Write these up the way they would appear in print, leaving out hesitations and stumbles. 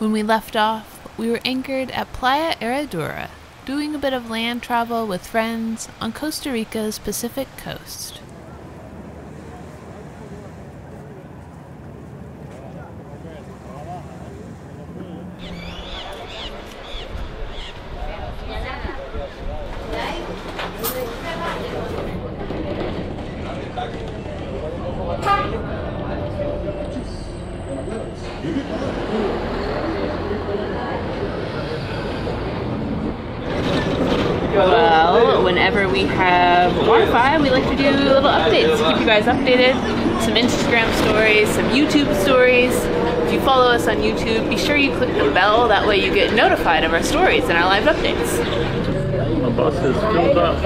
When we left off, we were anchored at Playa Herradura, doing a bit of land travel with friends on Costa Rica's Pacific coast. Well, whenever we have Wi-Fi, we like to do little updates to keep you guys updated. Some Instagram stories, some YouTube stories. If you follow us on YouTube, be sure you click the bell. That way you get notified of our stories and our live updates. The bus is filled up.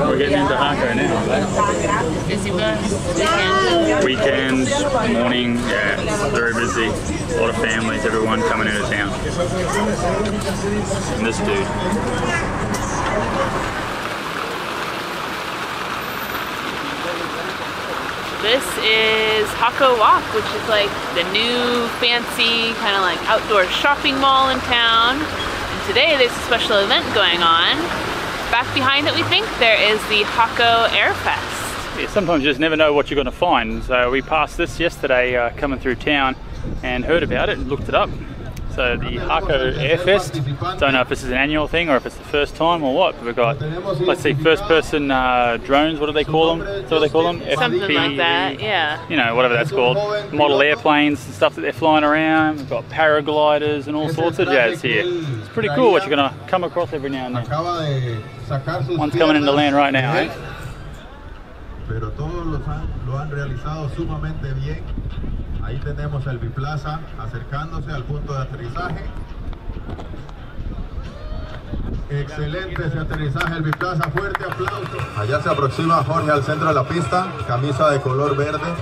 We're getting into Jacó now. Busy bus. Weekends, morning, yeah, very busy. A lot of families, everyone coming into town. And this dude. This is Jacó Walk, which is like the new fancy kind of like outdoor shopping mall in town. And today there's a special event going on. Back behind it, we think, there is the Jacó Airfest. Yeah, sometimes you just never know what you're going to find. So we passed this yesterday coming through town and heard about it and looked it up. So the Jacó Airfest, don't know if this is an annual thing or if it's the first time or what, but we've got, let's see, first person drones, what do they call them? Is that what they call them? Something FP, like that, yeah. You know, whatever that's called. Model airplanes and stuff that they're flying around. We've got paragliders and all sorts of jazz here. It's pretty cool what you're going to come across every now and then. One's coming into land right now, eh? Pero todos lo han realizado sumamente bien. Ahí tenemos el biplaza acercándose al punto de aterrizaje. Excelente ese aterrizaje, el biplaza, fuerte aplauso. Allá se aproxima Jorge al centro de la pista, camisa de color verde.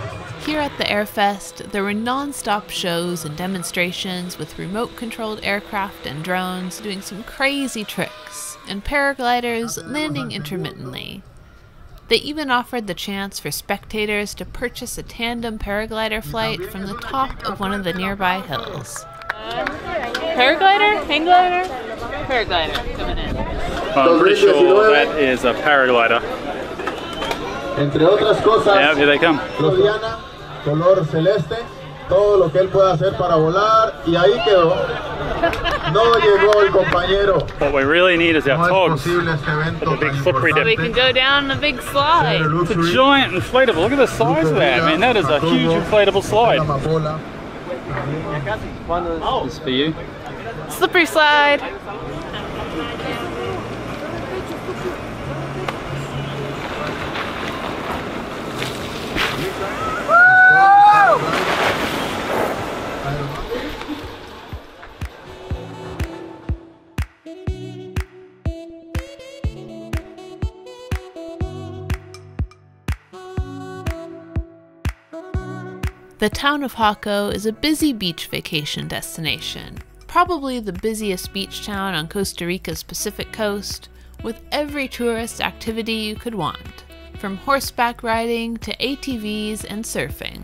Here at the Airfest, there were non-stop shows and demonstrations with remote-controlled aircraft and drones doing some crazy tricks, and paragliders landing intermittently. They even offered the chance for spectators to purchase a tandem paraglider flight from the top of one of the nearby hills. Paraglider? Hang glider? Paraglider coming in. I'm pretty sure that is a paraglider. Entre otras cosas, yeah, here they come. Color celeste, todo lo que él puede hacer para volar, y ahí quedó. No llegó el compañero. What we really need is our togs for the big slippery dip. So we can go down the big slide. It's a giant inflatable. Look at the size of that. I mean, that is a huge inflatable slide. Oh, this is for you. Slippery slide. The town of Jacó is a busy beach vacation destination, probably the busiest beach town on Costa Rica's Pacific coast, with every tourist activity you could want, from horseback riding to ATVs and surfing.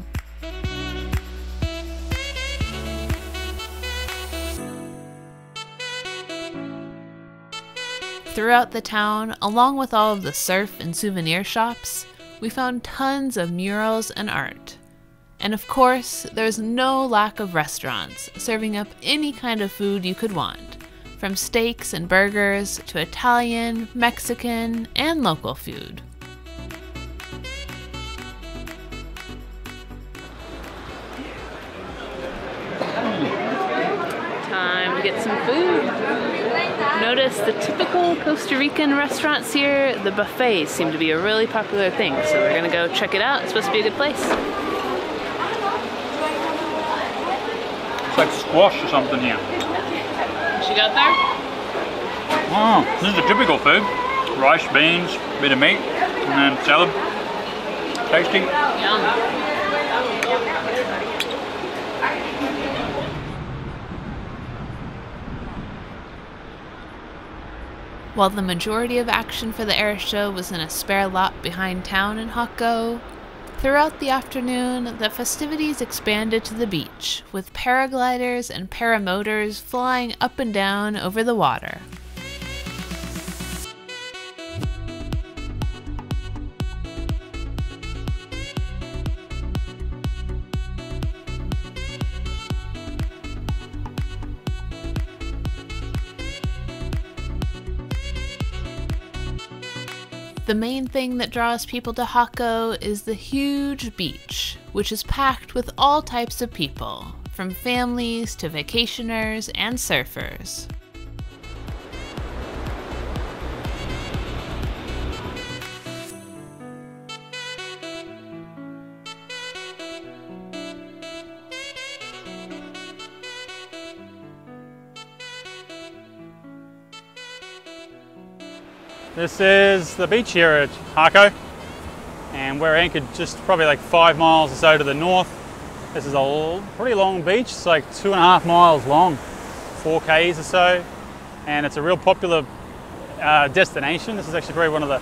Throughout the town, along with all of the surf and souvenir shops, we found tons of murals and art. And of course, there's no lack of restaurants serving up any kind of food you could want, from steaks and burgers to Italian, Mexican, and local food. Time to get some food. Notice the typical Costa Rican restaurants here, the buffets seem to be a really popular thing, so we're gonna go check it out. It's supposed to be a good place. It's like squash or something here. What you got there? Oh, this is the typical food. Rice, beans, bit of meat, and then salad. Tasty. Yum. While the majority of action for the air show was in a spare lot behind town in Jacó, Throughout the afternoon, the festivities expanded to the beach, with paragliders and paramotors flying up and down over the water. The main thing that draws people to Jacó is the huge beach, which is packed with all types of people, from families to vacationers and surfers. This is the beach here at Jacó, and we're anchored just probably like 5 miles or so to the north. This is a pretty long beach. It's like 2.5 miles long, 4 k's or so, and it's a real popular destination. This is actually probably one of the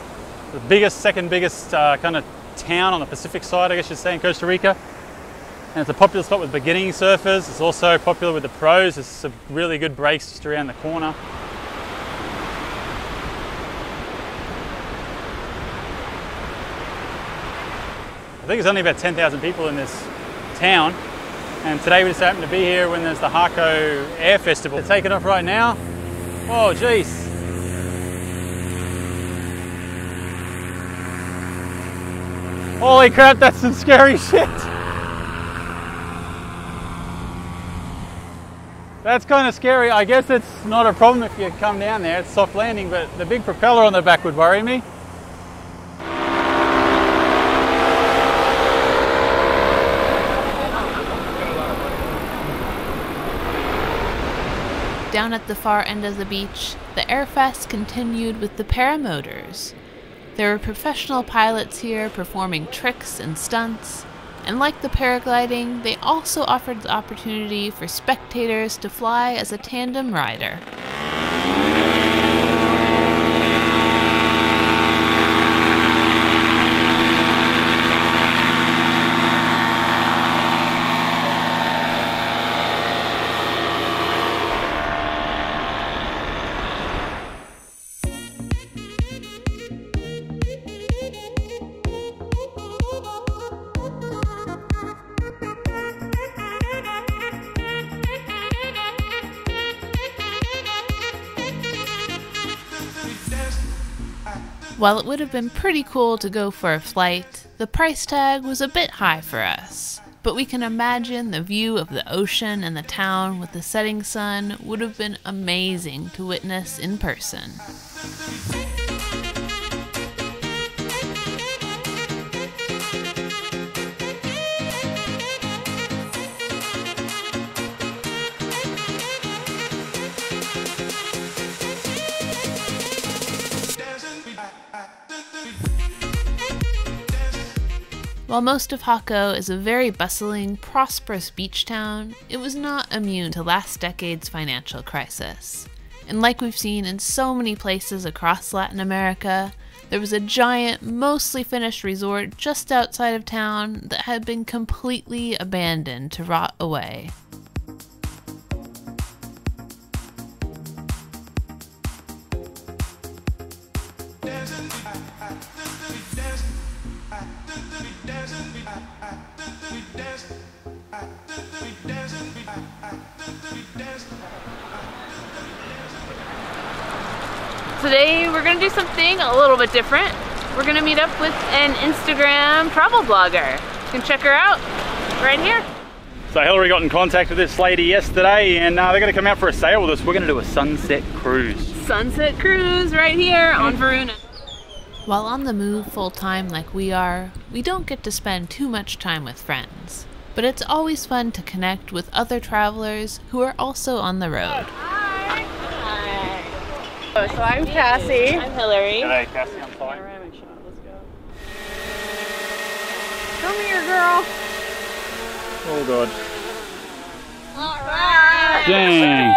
biggest, second biggest kind of town on the Pacific side, I guess you'd say, in Costa Rica. And it's a popular spot with beginning surfers. It's also popular with the pros. There's some really good breaks just around the corner. I think there's only about 10,000 people in this town, and today we just happen to be here when there's the Jacó Air Festival. They're taking off right now. Oh jeez. Holy crap, that's some scary shit. That's kind of scary. I guess it's not a problem if you come down there. It's soft landing, but the big propeller on the back would worry me. Down at the far end of the beach, the Airfest continued with the paramotors. There were professional pilots here performing tricks and stunts, and like the paragliding, they also offered the opportunity for spectators to fly as a tandem rider. While it would have been pretty cool to go for a flight, the price tag was a bit high for us. But we can imagine the view of the ocean and the town with the setting sun would have been amazing to witness in person. While most of Jacó is a very bustling, prosperous beach town, it was not immune to last decade's financial crisis. And like we've seen in so many places across Latin America, there was a giant, mostly finished resort just outside of town that had been completely abandoned to rot away. Today we're going to do something a little bit different. We're going to meet up with an Instagram travel blogger. You can check her out right here. So Hillary got in contact with this lady yesterday, and they're going to come out for a sail with us. We're going to do a sunset cruise. Sunset cruise right here on Varuna. While on the move full-time like we are, we don't get to spend too much time with friends. But it's always fun to connect with other travelers who are also on the road. Hi. Hi. So I'm Cassie. I'm Hillary. Hey, Cassie, I'm fine. Let's go. Come here, girl. Oh god. All right. Dang.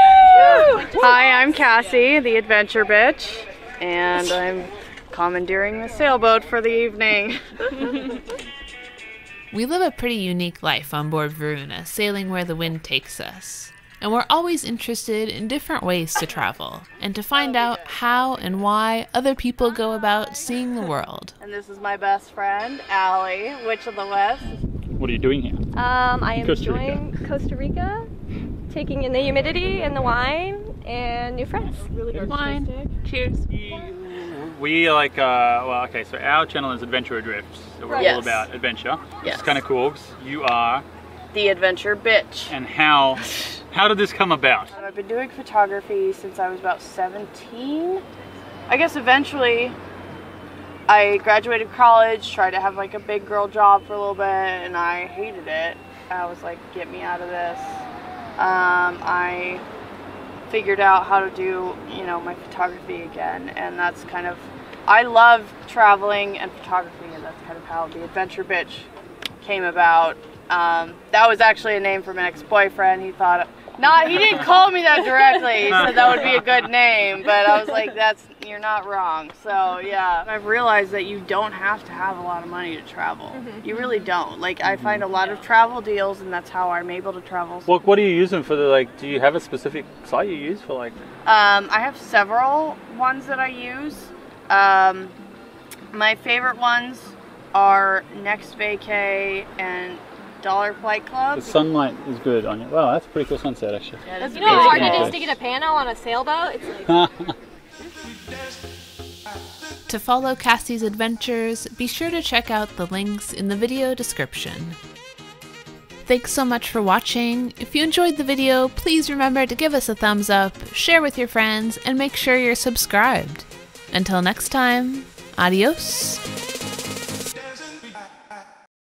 Hi, I'm Cassie, the adventure bitch, and I'm commandeering the sailboat for the evening. We live a pretty unique life on board Varuna, sailing where the wind takes us. And we're always interested in different ways to travel, and to find out how and why other people go about seeing the world. And this is my best friend, Allie, Witch of the West. What are you doing here? I am enjoying Costa Rica, taking in the humidity and the wine and new friends. Really Wine. Cheers. We like, well, okay, so our channel is Adventure Adrift. So we're all about adventure. Yes. It's kind of cool because you are... The adventure bitch. And how did this come about? I've been doing photography since I was about 17. I guess eventually I graduated college, tried to have like a big girl job for a little bit, and I hated it. I was like, get me out of this. I figured out how to do, you know, my photography again, and that's kind of, I love traveling and photography, and that's kind of how the Adventure Bitch came about. That was actually a name from an ex-boyfriend. He thought, he didn't call me that directly. He said that would be a good name, but I was like, you're not wrong. So yeah, I've realized that you don't have to have a lot of money to travel. You really don't. Like, I find a lot of travel deals, and that's how I'm able to travel. What are you using for the, like, do you have a specific site you use for, like? I have several ones that I use. My favorite ones are Next Vacay and Dollar Flight Club. The sunlight is good on you. Wow, that's a pretty cool sunset, actually. You know how hard it is to get a pano on a sailboat? It's like... To follow Cassie's adventures, be sure to check out the links in the video description. Thanks so much for watching. If you enjoyed the video, please remember to give us a thumbs up, share with your friends, and make sure you're subscribed. Until next time, adios.